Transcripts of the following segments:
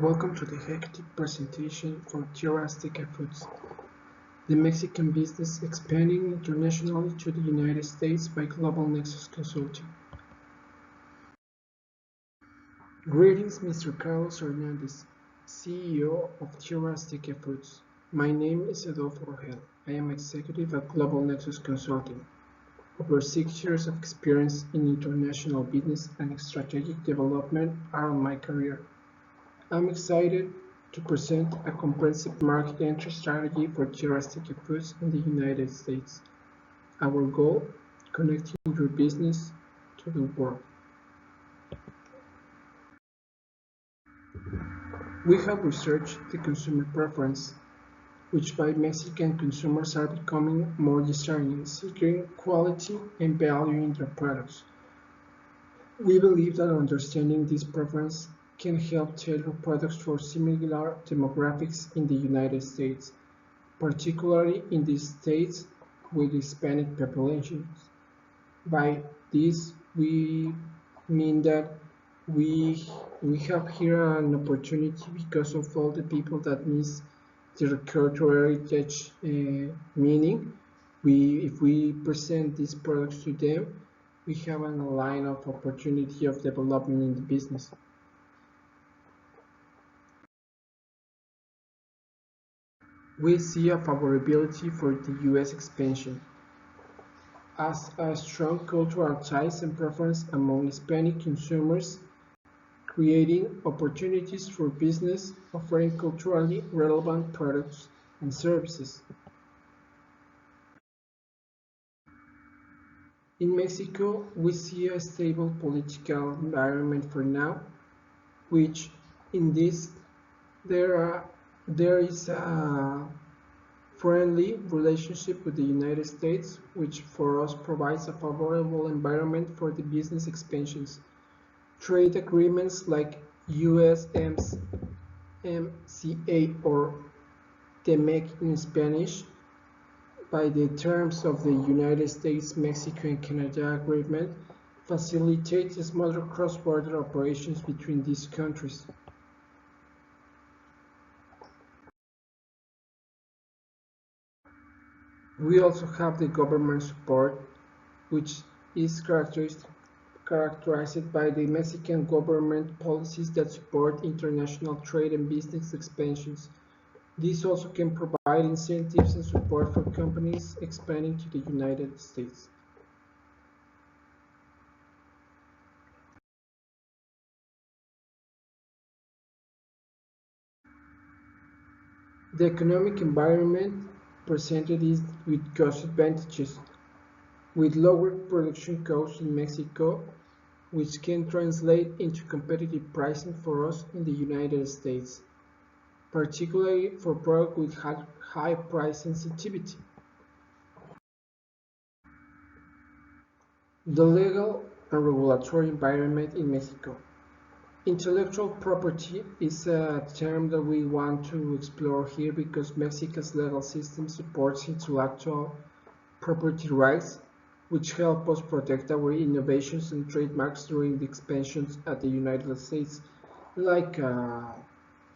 Welcome to the hectic presentation for Tierra Azteca Foods, the Mexican business expanding internationally to the United States by Global Nexus Consulting. Greetings, Mr. Carlos Hernandez, CEO of Tierra Azteca Foods. My name is Adolfo Rogel. I am executive at Global Nexus Consulting. Over 6 years of experience in international business and strategic development are on my career. I'm excited to present a comprehensive market entry strategy for Tierra Azteca Foods in the United States. Our goal: connecting your business to the world. We have researched the consumer preference, which by Mexican consumers are becoming more discerning, seeking quality and value in their products. We believe that understanding this preference can help tailor products for similar demographics in the United States, particularly in the states with Hispanic populations. By this, we mean that we we have here an opportunity because of all the people that miss their cultural heritage meaning. If we present these products to them, we have a line of opportunity of development in the business. We see a favorability for the U.S. expansion as a strong cultural ties and preference among Hispanic consumers, creating opportunities for business offering culturally relevant products and services. In Mexico, we see a stable political environment for now, which in this there is a friendly relationship with the United States, which for us provides a favorable environment for the business expansions. Trade agreements like USMCA or TEMEC in Spanish, by the terms of the United States-Mexico and Canada Agreement, facilitate smaller cross-border operations between these countries. We also have the government support, which is characterized by the Mexican government policies that support international trade and business expansions. These also can provide incentives and support for companies expanding to the United States. The economic environment presented is with cost advantages, with lower production costs in Mexico, which can translate into competitive pricing for us in the United States, particularly for products with high price sensitivity. The legal and regulatory environment in Mexico. Intellectual property is a term that we want to explore here because Mexico's legal system supports intellectual property rights, which help us protect our innovations and trademarks during the expansions at the United States, like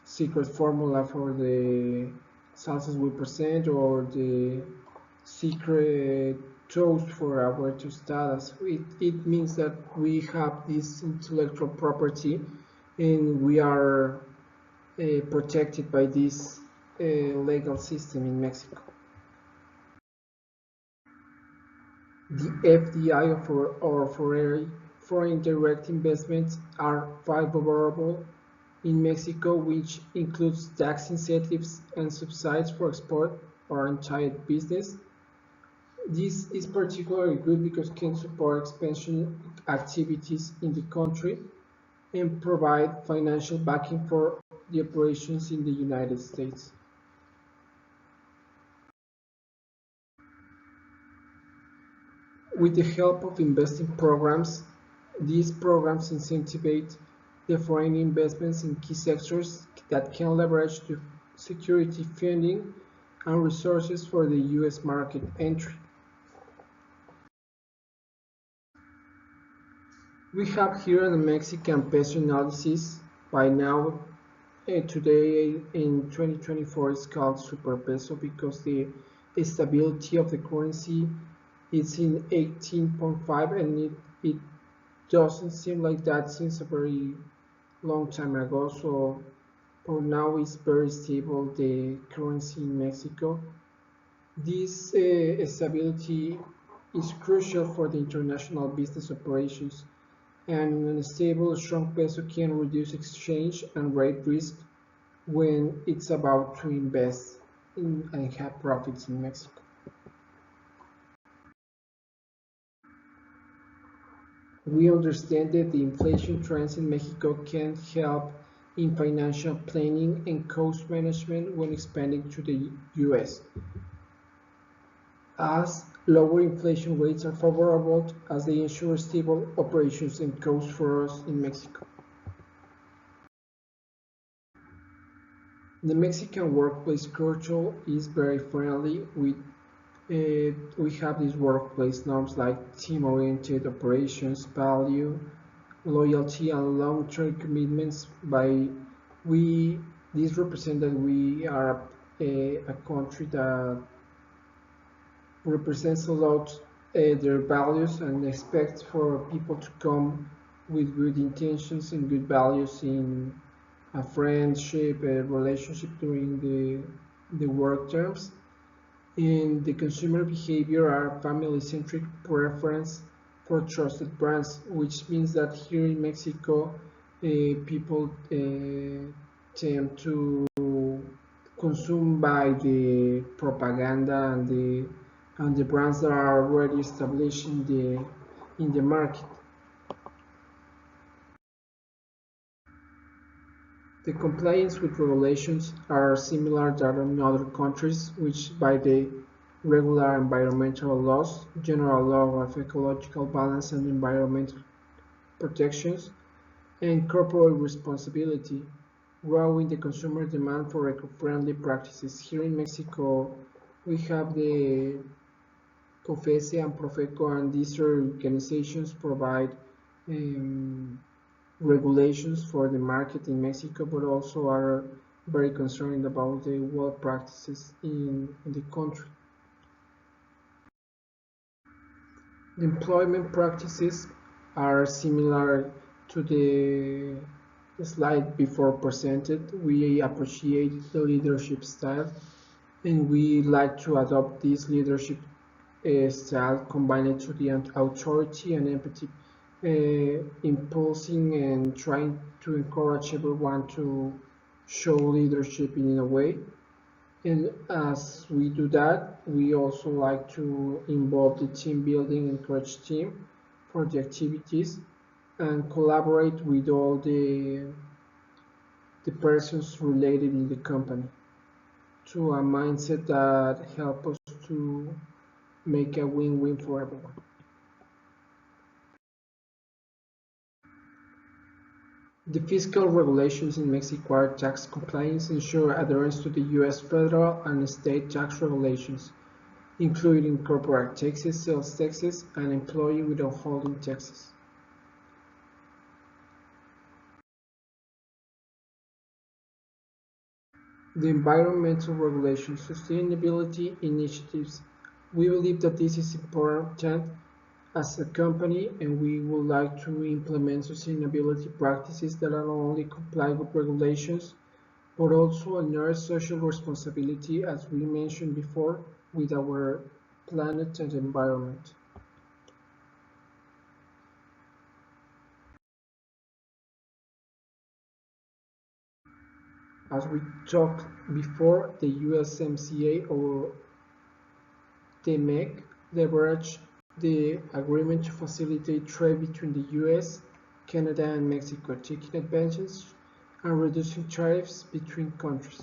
secret formula for the salsas we present or the secret toast for our tostadas. It means that we have this intellectual property and we are protected by this legal system in Mexico. The FDI or foreign direct investments are favorable in Mexico, which includes tax incentives and subsidies for export-oriented business. This is particularly good because it can support expansion activities in the country and provide financial backing for the operations in the United States. With the help of investing programs, these programs incentivize the foreign investments in key sectors that can leverage the security funding and resources for the U.S. market entry. We have here the Mexican peso analysis. By now, Today in 2024 is called super peso because the stability of the currency is in 18.5, and it doesn't seem like that since a very long time ago. So for now it's very stable, the currency in Mexico. This stability is crucial for the international business operations, and a stable, strong peso can reduce exchange and rate risk when it's about to invest in and have profits in Mexico. We understand that the inflation trends in Mexico can help in financial planning and cost management when expanding to the US, as lower inflation rates are favorable as they ensure stable operations and costs for us in Mexico. The Mexican workplace culture is very friendly. We have these workplace norms like team-oriented operations, value, loyalty, and long-term commitments. By we, this represents that we are a country that represents a lot their values and expects for people to come with good intentions and good values in a friendship, a relationship during the work terms. In the consumer behavior are family-centric preference for trusted brands, which means that here in Mexico, people tend to consume by the propaganda and the brands that are already established in the market. The compliance with regulations are similar to in other countries, which by the regular environmental laws, general law of ecological balance and environmental protections, and corporate responsibility, growing the consumer demand for eco-friendly practices. Here in Mexico, we have the COFECE and Profeco, and these organizations provide um, regulations for the market in Mexico, but also are very concerned about the work practices in the country. The employment practices are similar to the slide before presented. We appreciate the leadership style, and we like to adopt this leadership style combined to the authority and empathy, impulsing and trying to encourage everyone to show leadership in a way. And as we do that, we also like to involve the team building, encourage team for the activities, and collaborate with all the persons related in the company to a mindset that help us to make a win-win for everyone. The fiscal regulations in Mexico are tax compliance, ensure adherence to the U.S. federal and state tax regulations, including corporate taxes, sales taxes, and employee withholding taxes. The environmental regulations, sustainability initiatives. We believe that this is important as a company, and we would like to implement sustainability practices that not only comply with regulations, but also honor social responsibility, as we mentioned before, with our planet and environment. As we talked before, the USMCA or TMEC leveraged the agreement to facilitate trade between the US, Canada, and Mexico, taking advantage and reducing tariffs between countries.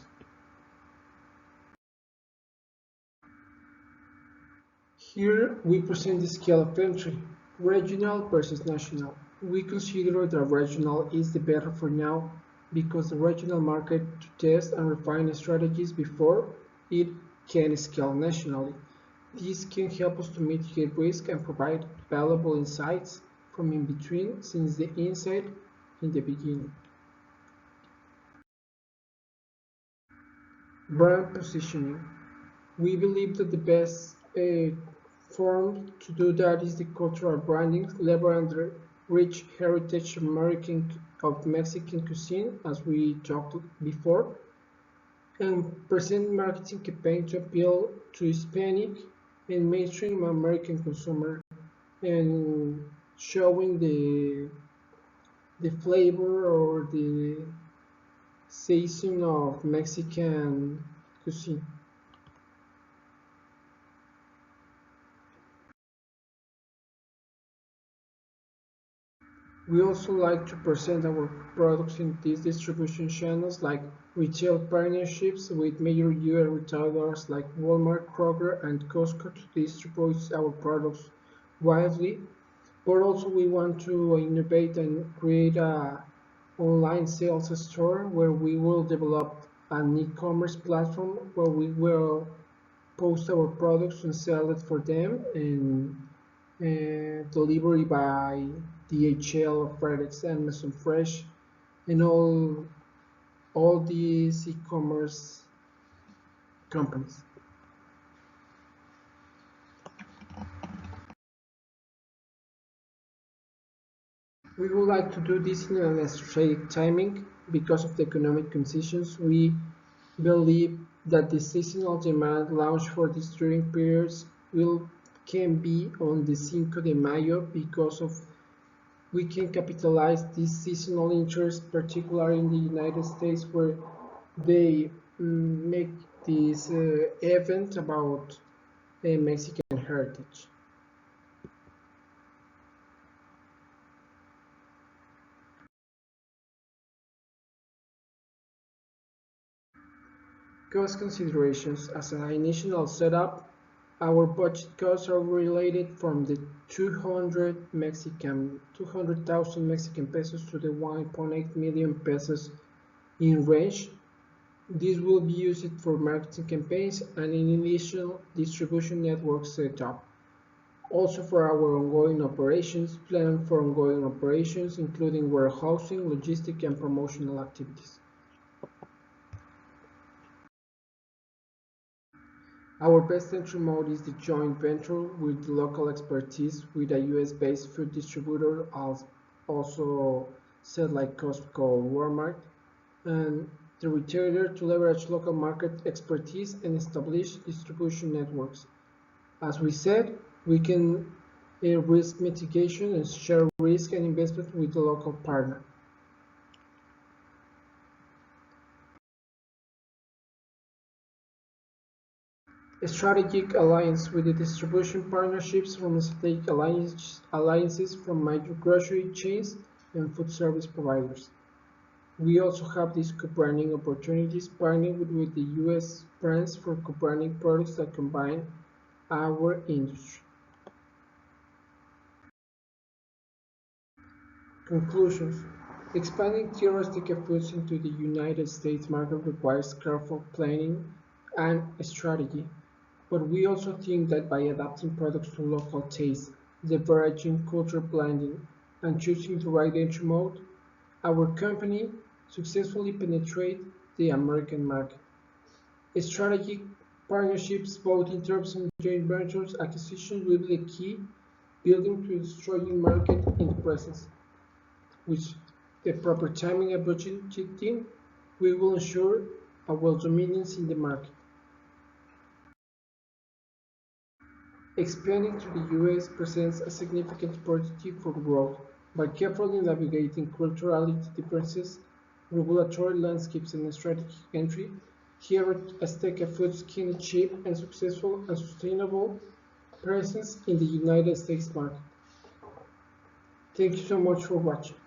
Here we present the scale of entry, regional versus national. We consider that regional is the better for now because the regional market to test and refine strategies before it can scale nationally. This can help us to mitigate risk and provide valuable insights from in between since the insight in the beginning. Brand positioning. We believe that the best form to do that is the cultural branding, leverage the rich heritage of Mexican cuisine, as we talked before, and present marketing campaign to appeal to Hispanic and mainstream American consumer, and showing the flavor or the season of Mexican cuisine. We also like to present our products in these distribution channels like retail partnerships with major US retailers like Walmart, Kroger, and Costco to distribute our products widely. But also we want to innovate and create a online sales store where we will develop an e-commerce platform where we will post our products and sell it for them and delivery by DHL, FedEx, Amazon Fresh, and all these e-commerce companies. We would like to do this in a strategic timing because of the economic conditions. We believe that the seasonal demand launch for these during periods will can be on the Cinco de Mayo because of we can capitalize this seasonal interest, particularly in the United States, where they make this event about Mexican heritage. Cost considerations. As an initial setup, our budget costs are related from the 200,000 Mexican pesos to the 1.8 million pesos in range. This will be used for marketing campaigns and in initial distribution network setup. Also for our ongoing operations, plan for ongoing operations, including warehousing, logistic, and promotional activities. Our best entry mode is the joint venture with local expertise with a US-based food distributor, also said like Costco or Walmart, and the retailer to leverage local market expertise and establish distribution networks. As we said, we can risk mitigation and share risk and investment with the local partner. A strategic alliance with the distribution partnerships from strategic alliances from major grocery chains and food service providers. We also have these co-branding opportunities partnering with the US brands for co-branding products that combine our industry. Conclusions. Expanding Tierra Azteca foods into the United States market requires careful planning and strategy, but we also think that by adapting products to local tastes, leveraging culture blending, and choosing the right entry mode, our company successfully penetrate the American market. Strategic partnerships, both in terms of joint ventures acquisitions, will be the key building to destroying market in the presence. With the proper timing and budgeting, we will ensure our dominance in the market. Expanding to the US presents a significant opportunity for growth by carefully navigating cultural differences, regulatory landscapes, and strategic entry. Here at Azteca Foods can achieve a successful and sustainable presence in the United States market. Thank you so much for watching.